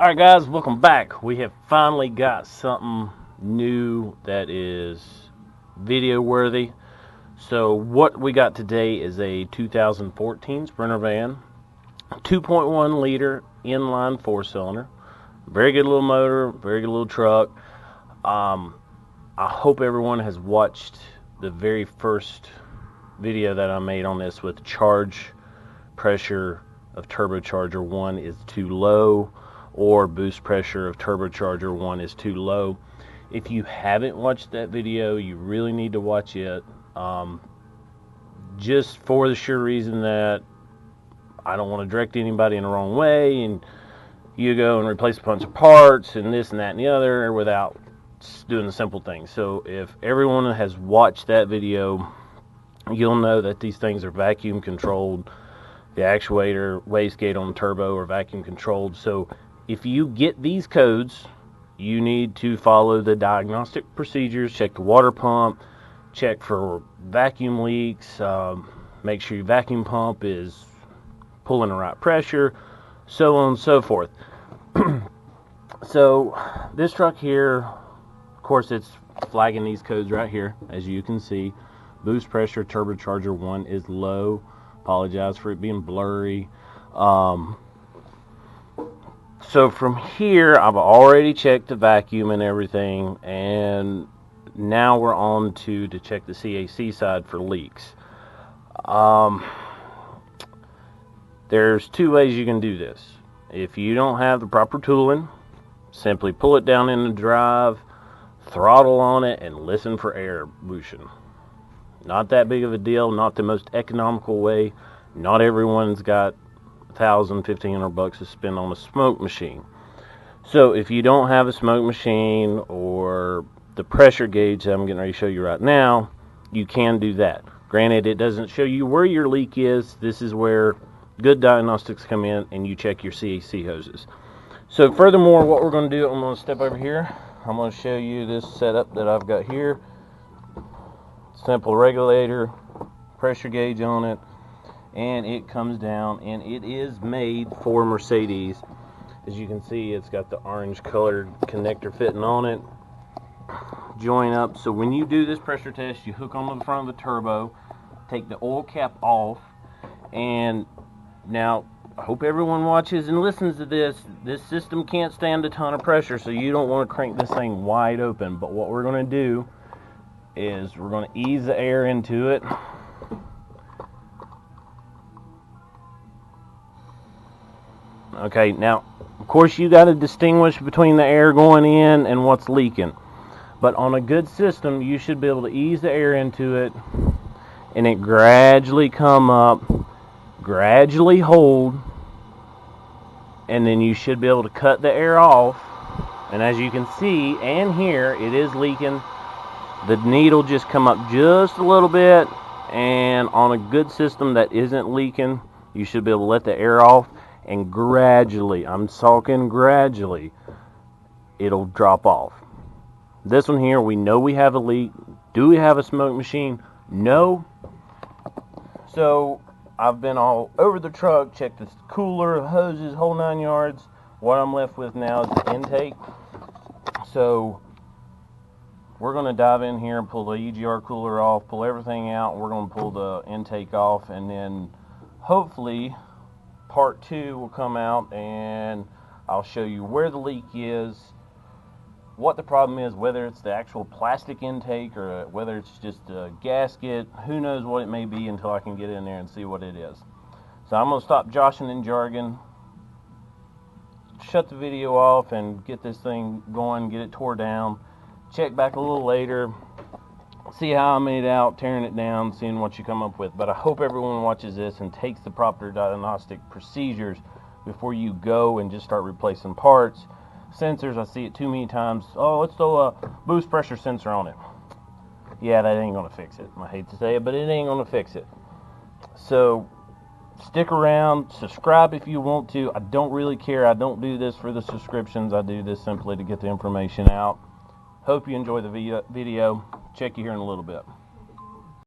Alright guys, welcome back. We have finally got something new that is video worthy. So what we got today is a 2014 Sprinter van, 2.1 liter inline 4-cylinder. Very good little motor, very good little truck. I hope everyone has watched the very first video that I made on this with charge pressure of turbocharger 1 is too low, or boost pressure of turbocharger 1 is too low. If you haven't watched that video, you really need to watch it, just for the sure reason that I don't want to direct anybody in the wrong way and you go and replace a bunch of parts and this and that and the other without doing the simple things. So if everyone has watched that video, you'll know that these things are vacuum controlled. The actuator, wastegate on the turbo are vacuum controlled. So if you get these codes, you need to follow the diagnostic procedures. Check the water pump, check for vacuum leaks, make sure your vacuum pump is pulling the right pressure, so on and so forth. So this truck here, of course, it's flagging these codes right here, as you can see. Boost pressure turbocharger 1 is low. Apologize for it being blurry. So from here, I've already checked the vacuum and everything, and now we're on to check the CAC side for leaks. There's two ways you can do this. If you don't have the proper tooling, simply pull it down in the drive, throttle on it, and listen for air whooshing. Not that big of a deal, not the most economical way. Not everyone's got $1,000, $1,500 to spend on a smoke machine. So if you don't have a smoke machine or the pressure gauge that I'm getting ready to show you right now, you can do that. Granted, it doesn't show you where your leak is. This is where good diagnostics come in and you check your CAC hoses. So furthermore, what we're going to do, I'm going to step over here. I'm going to show you this setup that I've got here. Simple regulator, pressure gauge on it, and it comes down, and it is made for Mercedes. As you can see, it's got the orange colored connector fitting on it. Join up. So when you do this pressure test, you hook onto the front of the turbo, take the oil cap off, and now I hope everyone watches and listens to this. This system can't stand a ton of pressure, so you don't want to crank this thing wide open. But what we're going to do is we're going to ease the air into it. Okay, now of course you got to distinguish between the air going in and what's leaking. But on a good system, you should be able to ease the air into it and it gradually come up, gradually hold, and then you should be able to cut the air off. And as you can see and hear, it is leaking. The needle just come up just a little bit, and on a good system that isn't leaking, you should be able to let the air off, and gradually, I'm talking gradually, it'll drop off. This one here, we know we have a leak. Do we have a smoke machine? No. So I've been all over the truck, checked the cooler, the hoses, whole 9 yards. What I'm left with now is the intake. So we're going to dive in here and pull the EGR cooler off, pull everything out. We're going to pull the intake off, and then hopefully part 2 will come out and I'll show you where the leak is, what the problem is, whether it's the actual plastic intake or whether it's just a gasket. Who knows what it may be until I can get in there and see what it is. So I'm going to stop joshing in jargon, shut the video off, and get this thing going, get it tore down. Check back a little later, see how I made out, tearing it down, seeing what you come up with. But I hope everyone watches this and takes the proper diagnostic procedures before you go and just start replacing parts. Sensors, I see it too many times. Oh, let's throw a boost pressure sensor on it. Yeah, that ain't going to fix it. I hate to say it, but it ain't going to fix it. So stick around, subscribe if you want to. I don't really care. I don't do this for the subscriptions. I do this simply to get the information out. Hope you enjoy the video. Check you here in a little bit.